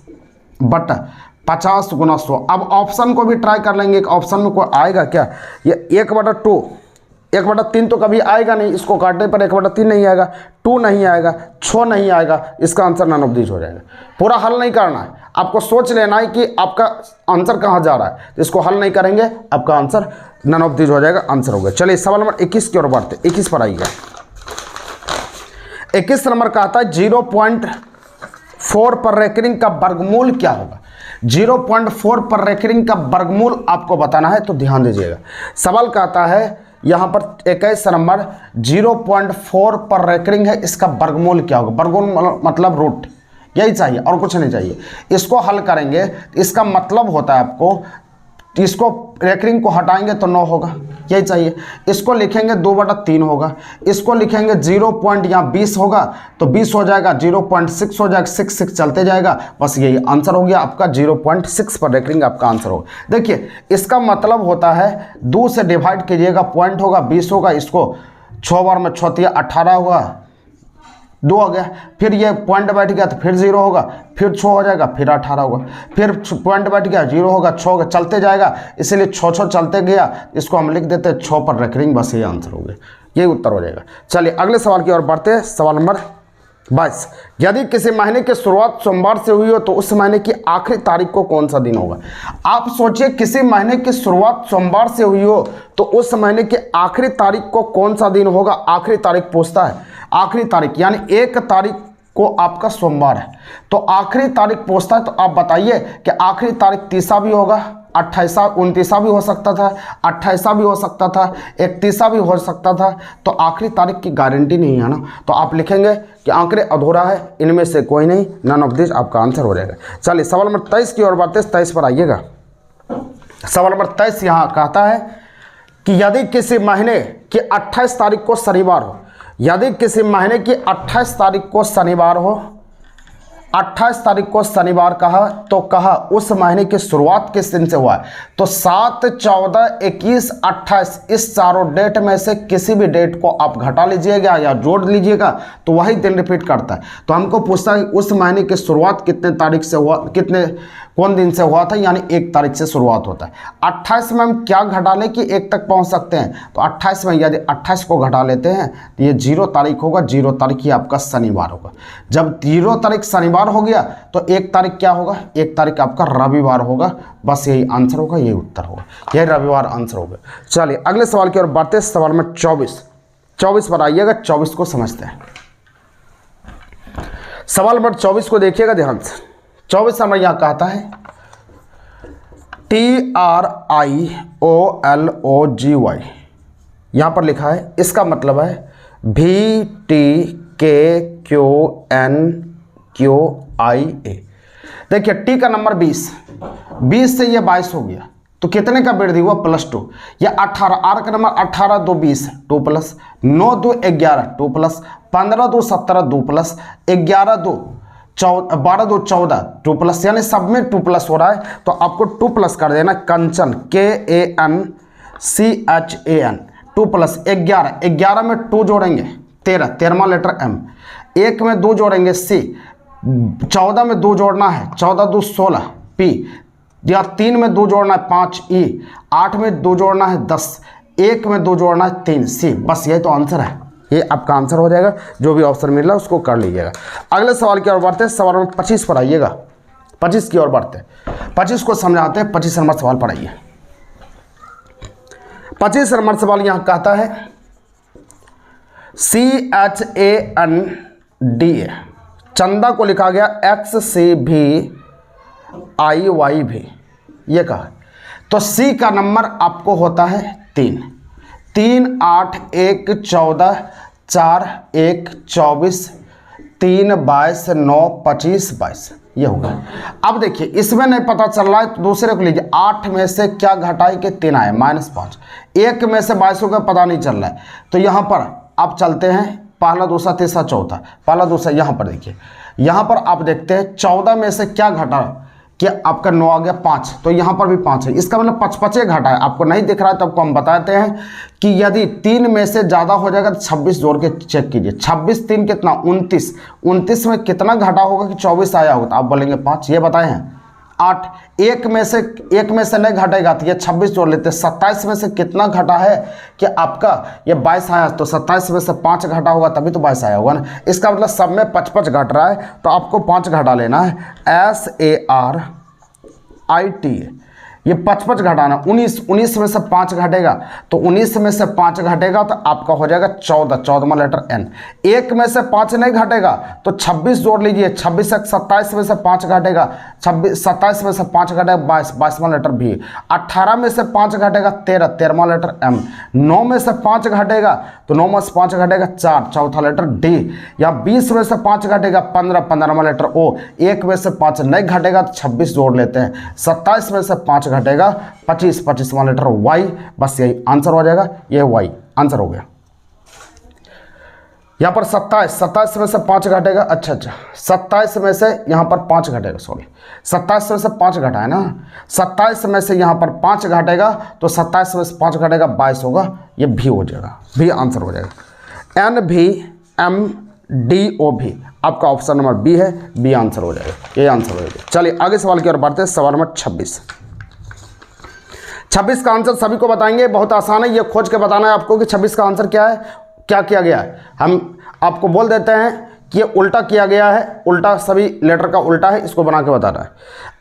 बटा 50 गुना 100। अब ऑप्शन को भी ट्राई कर लेंगे। ऑप्शन में कोई आएगा क्या? ये 1/2, 1/3 तो कभी आएगा नहीं। इसको काटने पर 1/3 नहीं आएगा, 2 नहीं आएगा, 6 नहीं आएगा। इसका आंसर नन ऑफ दिस हो जाएगा। पूरा हल नहीं करना है, आपको सोच लेना है कि आपका आंसर कहाँ जा रहा है। इसको हल नहीं करेंगे, आपका आंसर नन ऑफ दिस हो जाएगा। आंसर हो गया। चलिए सवाल नंबर 21 की ओर बढ़ते। 21 पर आइएगा। 21 नंबर का आता है 0.4 पर रेकरिंग का वर्गमूल क्या होगा? 0.4 पर रेकरिंग का वर्गमूल आपको बताना है, तो ध्यान दीजिएगा। सवाल कहता है यहाँ पर 21 नंबर 0.4 पर रेकरिंग है, इसका वर्गमूल क्या होगा? वर्गमूल मतलब रूट, यही चाहिए और कुछ नहीं चाहिए। इसको हल करेंगे, इसका मतलब होता है आपको, इसको रेकरिंग को हटाएंगे तो 9 होगा, यही चाहिए। इसको लिखेंगे 2/3 होगा। इसको लिखेंगे 0.20 होगा तो 20 हो जाएगा, 0.6 हो जाएगा, 6 चलते जाएगा। बस यही आंसर हो गया आपका। 0.6 पर रेकरिंग आपका आंसर होगा। देखिए इसका मतलब होता है 2 से डिवाइड कीजिएगा, पॉइंट होगा 20 होगा। इसको 6 बार में 6 तिया 18 हुआ, 2 हो गया। फिर ये पॉइंट बैठ गया तो फिर 0 होगा, फिर 6 हो जाएगा, फिर 18 होगा, फिर पॉइंट बैठ गया 0 होगा, 6 होगा, चलते जाएगा। इसीलिए 6 चलते गया। इसको हम लिख देते हैं 6 पर रेकरिंग। बस ये आंसर हो गया, यही उत्तर हो जाएगा। चलिए अगले सवाल की ओर बढ़ते हैं। सवाल नंबर 22। यदि किसी महीने की शुरुआत सोमवार से हुई हो तो उस महीने की आखिरी तारीख को कौन सा दिन होगा? आप सोचिए, किसी महीने की शुरुआत सोमवार से हुई हो तो उस महीने की आखिरी तारीख को कौन सा दिन होगा? आखिरी तारीख पूछता है। आखिरी तारीख यानी 1 तारीख को आपका सोमवार है, तो आखिरी तारीख पूछता है। तो आप बताइए कि आखिरी तारीख 30 भी होगा, 28 29 भी हो सकता था, 28 भी हो सकता था, 31 भी हो सकता था। तो आखिरी तारीख की गारंटी नहीं है ना, तो आप लिखेंगे कि आंकड़े अधूरा है, इनमें से कोई नहीं, नन ऑफ दिस आपका आंसर हो जाएगा। चलिए सवाल नंबर 23 की ओर बढ़ते हैं। 23 पर आइएगा। सवाल नंबर 23 यहाँ कहता है कि यदि किसी महीने की 28 तारीख को शनिवार हो, यदि किसी महीने की 28 तारीख को शनिवार हो, 28 तारीख को शनिवार कहा तो कहा उस महीने की शुरुआत किस दिन से हुआ है? तो 7 14 21 28 इस चारों डेट में से किसी भी डेट को आप घटा लीजिएगा या जोड़ लीजिएगा तो वही दिन रिपीट करता है। तो हमको पूछता है उस महीने की शुरुआत कितने तारीख से हुआ, कौन दिन से हुआ था, यानी 1 तारीख से शुरुआत होता है। 28 में हम क्या घटा लें कि 1 तक पहुंच सकते हैं? तो 28 में यदि 28 को घटा लेते हैं तो ये 0 तारीख होगा। 0 तारीख ही आपका शनिवार होगा। जब 0 तारीख शनिवार हो गया तो 1 तारीख क्या होगा? 1 तारीख आपका रविवार होगा। बस यही आंसर होगा, यही उत्तर होगा, यही रविवार आंसर होगा। चलिए अगले सवाल की ओर बढ़ते हैं। सवाल में 24 पर आइएगा। 24 को समझते हैं। सवाल नंबर 24 को देखिएगा ध्यान से। 24 नंबर यहाँ कहता है TRIOLOGY, यहाँ पर लिखा है, इसका मतलब है VTKQNQIA। देखिए टी का नंबर 20 से ये 22 हो गया तो कितने का वृद्धि हुआ? +2। या 18, आर का number 18 2 20 2 plus 9 2 11 2 plus 15 2 17 2 plus 11 2 12 2 14 2 plus, यानी सब में 2 प्लस हो रहा है तो आपको 2 प्लस कर देना। कंचन KANCHAN 2 प्लस 11 में 2 जोड़ेंगे 13, 13वां लेटर M, 1 में 2 जोड़ेंगे सी, 14 में 2 जोड़ना है 14 2 16 पी, या 3 में 2 जोड़ना है 5 ई, 8 में 2 जोड़ना है 10, 1 में 2 जोड़ना है 3 सी। बस यही तो आंसर है, ये आपका आंसर हो जाएगा। जो भी ऑप्शन मिल रहा है उसको कर लीजिएगा। अगले सवाल की ओर बढ़ते हैं। सवाल नंबर 25 पर आइएगा, 25 की ओर बढ़ते हैं, 25 को समझाते हैं। 25 नंबर सवाल पढ़ाइए। 25 नंबर सवाल यहां कहता है CHANDA, चंदा को लिखा गया XCVIY, ये कहा। तो सी का नंबर आपको होता है 3, 3 8 1 14 4 1 24 3 22 9 25 22, ये होगा। अब देखिए इसमें नहीं पता चल रहा है तो दूसरे को लीजिए। 8 में से क्या घटाए कि 3 आए -5, 1 में से 22 का पता नहीं चल रहा है। तो यहाँ पर आप चलते हैं पहला दूसरा तीसरा चौथा, पहला दूसरा। यहाँ पर देखिए, यहाँ पर आप देखते हैं 14 में से क्या घटा कि आपका 9 आ गया 5, तो यहाँ पर भी 5 है। इसका मतलब 5 घटा है। आपको नहीं दिख रहा है तो आपको हम बताते हैं कि यदि 3 में से ज़्यादा हो जाएगा तो 26 जोड़ के चेक कीजिए। 26 3 कितना 29, 29 में कितना घटा होगा कि 24 आया होगा, तो आप बोलेंगे 5, ये बताए हैं। 8 1 में से नहीं घटेगा तो ये 26 जोड़ लेते हैं। 27 में से कितना घटा है कि आपका ये 22 आया, तो 27 में से 5 घटा होगा तभी तो 22 आया होगा ना। इसका मतलब सब में 55 घट रहा है तो आपको 5 घटा लेना है। SARIT, ये 55 घटाना। 19 में से 5 घटेगा तो 19 में से 5 घटेगा तो आपका हो जाएगा 14, 14वां लेटर N। 1 में से 5 नहीं घटेगा तो 26 जोड़ लीजिए। 26 से 27 में से 5 घटेगा, 27 में से 5 घटेगा 22, 22वां लेटर V। 18 में से 5 घटेगा 13, 13वां लेटर M। 9 में से 5 घटेगा तो 9 में से 5 घटेगा 4, चौथा लेटर D। या 20 में से 5 घटेगा 15, 15वां लेटर O। 1 में से 5 नहीं घटेगा तो 26 जोड़ लेते हैं। 27 में से 5 घटेगा 25, 25वां लेटर Y। बस यही आंसर हो जाएगा, ये Y आंसर हो गया। यहाँ पर 27 में से 5 घटेगा। अच्छा 27 में से यहाँ पर 5 घटेगा, सॉरी 27 में से 5 घटा है ना। 27 में से यहाँ पर 5 घटेगा तो 27 में से 5 घटेगा 22 होगा, ये भी हो जाएगा, भी आंसर हो जाएगा। NVMDOV आपका ऑप्शन नंबर बी है, बी आंसर हो जाएगा, ये आंसर हो जाएगा। चलिए आगे सवाल की ओर बढ़ते हैं। सवाल नंबर 26 का आंसर सभी को बताएंगे, बहुत आसान है। ये खोज के बताना है आपको कि 26 का आंसर क्या है, क्या किया गया है। हम आपको बोल देते हैं कि ये उल्टा किया गया है, उल्टा सभी लेटर का उल्टा है, इसको बना के बताना है।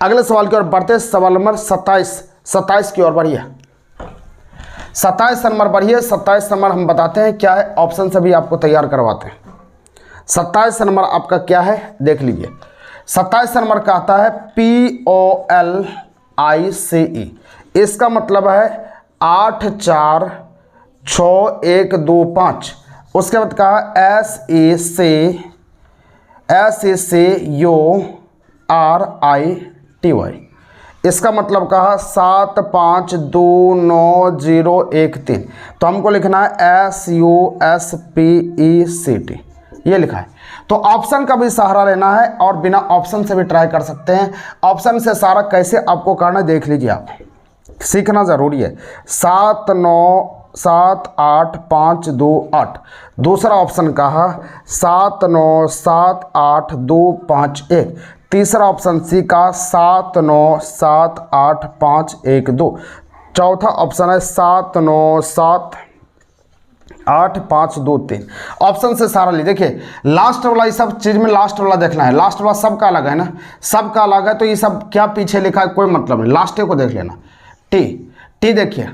अगले सवाल की ओर बढ़ते हैं। सवाल नंबर 27 की ओर बढ़िए। 27 नंबर बढ़िए। 27 नंबर हम बताते हैं क्या है, ऑप्शन से भी आपको तैयार करवाते हैं। 27 नंबर आपका क्या है देख लीजिए। 27 नंबर कहता है POLICE, इसका मतलब है 8 4 6 1 2 5। उसके बाद कहा SECURITY, इसका मतलब कहा 7 5 2 9 0 1 3। तो हमको लिखना है SUSPECT, ये लिखा है। तो ऑप्शन का भी सहारा लेना है और बिना ऑप्शन से भी ट्राई कर सकते हैं। ऑप्शन से सारा कैसे आपको करना देख लीजिए, आप सीखना ज़रूरी है। 7 9 7 8 5 2 8। दूसरा ऑप्शन कहा 7 9 7 8 2 5 1। तीसरा ऑप्शन सी का 7 9 7 8 5 1 2। चौथा ऑप्शन है 7 9 7 8 5 2 3। ऑप्शन से सारा ली। देखिए लास्ट वाला, इस सब चीज़ में लास्ट वाला देखना है। लास्ट वाला सबका अलग है ना, सबका अलग है, तो ये सब क्या पीछे लिखा है कोई मतलब नहीं, लास्ट को देख लेना। टी देखिए,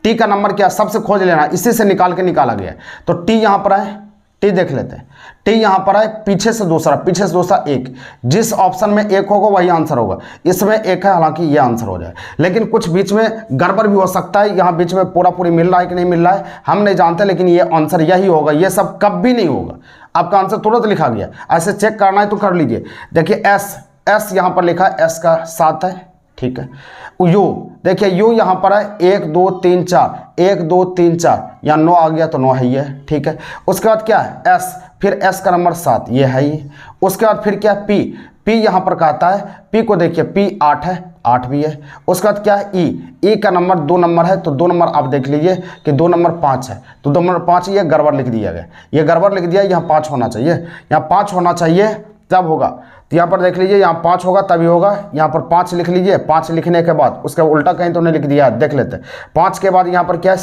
टी का नंबर क्या सबसे खोज लेना, इसी से निकाला गया। तो टी यहाँ पर है, टी देख लेते हैं। टी यहाँ पर है, पीछे से दूसरा एक। जिस ऑप्शन में एक होगा वही आंसर होगा। इसमें एक है, हालांकि ये आंसर हो जाए, लेकिन कुछ बीच में गड़बड़ भी हो सकता है। यहाँ बीच में पूरी मिल रहा है कि नहीं मिल रहा है हम नहीं जानते, लेकिन ये आंसर यही होगा। ये सब कभी नहीं होगा, आपका आंसर तुरंत लिखा गया। ऐसे चेक करना है तो कर लीजिए। देखिए एस यहाँ पर लिखा है, एस का 7 है, ठीक है। यू देखिए, यू यहाँ पर है 1 2 3 4, 1 2 3 4, यहाँ 9 आ गया तो 9 है ये, ठीक है। उसके बाद क्या है एस, फिर एस का नंबर 7, ये है ही। उसके बाद फिर क्या है पी यहाँ पर कहता है, पी को देखिए, पी 8 है, 8 भी है। उसके बाद क्या है ई का नंबर 2 नंबर है, तो 2 नंबर आप देख लीजिए कि 2 नंबर 5 है, तो 2 नंबर 5 ये गड़बड़ लिख दिया गया, ये गड़बड़ लिख दिया, यहाँ 5 होना चाहिए, यहाँ 5 होना चाहिए तब होगा। तो यहाँ पर देख लीजिए यहाँ 5 होगा तभी होगा, यहाँ पर 5 लिख लीजिए। 5 लिखने के बाद उसका उल्टा कहीं तो नहीं लिख दिया, देख लेते। 5 के बाद यहाँ पर क्या है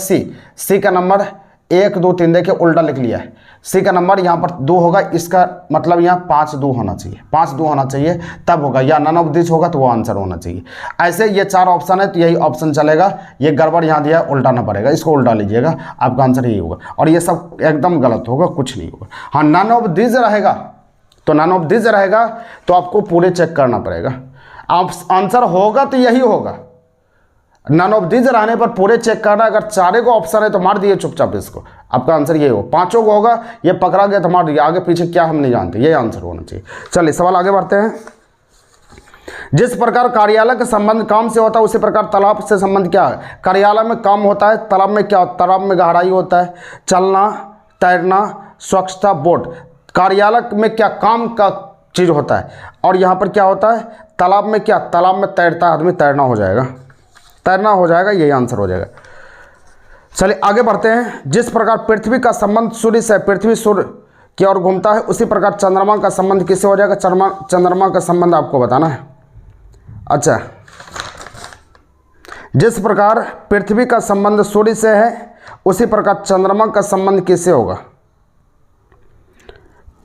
सी का नंबर 1 2 3 देखिए उल्टा लिख लिया है। सी का नंबर यहाँ पर 2 होगा, इसका मतलब यहाँ 5 2 होना चाहिए, 5 2 होना चाहिए तब होगा, या नन ऑफ दिस होगा तो वो आंसर होना चाहिए। ऐसे ये 4 ऑप्शन है तो यही ऑप्शन चलेगा। ये गड़बड़ यहाँ दिया है, उल्टाना पड़ेगा, इसको उल्टा लीजिएगा, आपका आंसर यही होगा। और ये सब एकदम गलत होगा, कुछ नहीं होगा। हाँ नन ऑफ दिस रहेगा, तो नन ऑफ दिस रहेगा तो आपको पूरे चेक करना पड़ेगा। आप आंसर होगा तो यही होगा। नन ऑफ दिस रहने पर पूरे चेक करना। अगर 4 को ऑप्शन है तो मार दिए चुपचाप इसको, आपका आंसर ये हो। 5 को होगा ये पकड़ा गया तो मार दिया, आगे पीछे क्या हम नहीं जानते, ये आंसर होना चाहिए। चलिए सवाल आगे बढ़ते हैं। जिस प्रकार कार्यालय का संबंध काम से होता है उसी प्रकार तालाब से संबंध क्या है? कार्यालय में काम होता है, तालाब में क्या होता है? तालाब में गहराई होता है, चलना, तैरना, स्वच्छता, बोट। कार्यालय में क्या काम का चीज़ होता है, और यहाँ पर क्या होता है? तालाब में क्या? तालाब में तैरता है आदमी, तैरना हो जाएगा, तैरना हो जाएगा, यही आंसर हो जाएगा। चलिए आगे बढ़ते हैं। जिस प्रकार पृथ्वी का संबंध सूर्य से, पृथ्वी सूर्य की ओर घूमता है, उसी प्रकार चंद्रमा का संबंध किससे हो जाएगा? चंद्रमा का संबंध आपको बताना है। अच्छा, जिस प्रकार पृथ्वी का संबंध सूर्य से है उसी प्रकार चंद्रमा का संबंध किससे होगा?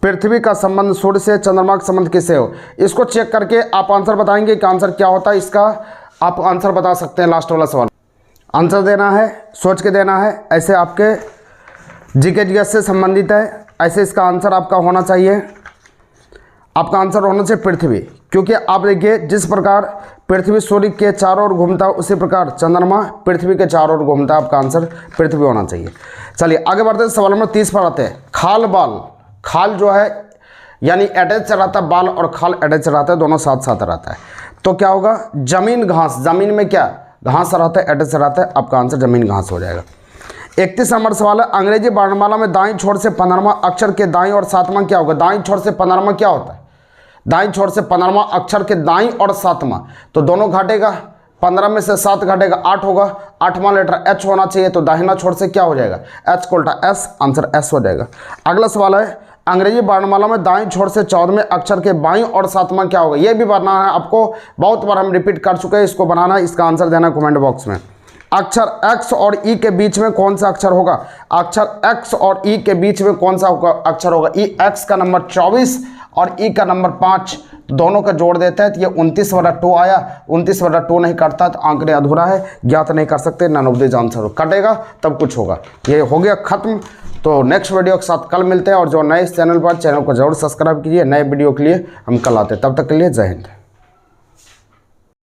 पृथ्वी का संबंध सूर्य से, चंद्रमा का संबंध किससे हो? इसको चेक करके आप आंसर बताएंगे कि आंसर क्या होता है। इसका आप आंसर बता सकते हैं। लास्ट वाला सवाल आंसर देना है, सोच के देना है। ऐसे आपके जीके जीएस से संबंधित है, ऐसे इसका आंसर आपका होना चाहिए। आपका आंसर होना चाहिए पृथ्वी, क्योंकि आप देखिए जिस प्रकार पृथ्वी सूर्य के चारों ओर घूमता है उसी प्रकार चंद्रमा पृथ्वी के चारों ओर घूमता है। आपका आंसर पृथ्वी होना चाहिए। चलिए आगे बढ़ते हैं, सवाल नंबर 30 पर आते हैं। खाल बाल, खाल जो है यानी अटैच रहता है, बाल और खाल अटैच रहता है, दोनों साथ साथ रहता है, तो क्या होगा? जमीन घास, जमीन में क्या घास रहता है, अटैच रहता है, आपका आंसर जमीन घास हो जाएगा। 31 नंबर सवाल है। अंग्रेजी वर्णमाला में दाईं छोर से 15वां अक्षर के दाईं और 7वां क्या होगा? दाईं छोर से 15वां क्या होता है? दाईं छोर से 15वां अक्षर के दाईं और 7वां, तो दोनों घटेगा, 15 में से 7 घटेगा, 8 होगा। 8वां लेटर एच होना चाहिए, तो दाहिना छोर से क्या हो जाएगा? एच को उल्टा एस, आंसर एस हो जाएगा। अगला सवाल है। अंग्रेजी वर्णमाला में दाईं छोर से 14वें अक्षर के बाईं और 7वां क्या होगा? ये भी बनाना है आपको, बहुत बार हम रिपीट कर चुके हैं, इसको बनाना है। इसका आंसर देना कमेंट बॉक्स में। अक्षर एक्स और ई के बीच में कौन सा अक्षर होगा? अक्षर एक्स और ई के बीच में कौन सा अक्षर होगा? ई एक्स का नंबर 24 और ई का नंबर 5, दोनों का जोड़ देते हैं तो ये 29/2 आया। 29/2 नहीं कटता तो आंकड़े अधूरा है, ज्ञात नहीं कर सकते, नन ऑफ दिस आंसर कटेगा तब कुछ होगा। ये हो गया खत्म। तो नेक्स्ट वीडियो के साथ कल मिलते हैं, और जो नए इस चैनल पर, चैनल को जरूर सब्सक्राइब कीजिए। नए वीडियो के लिए हम कल आते हैं, तब तक के लिए जय हिंद।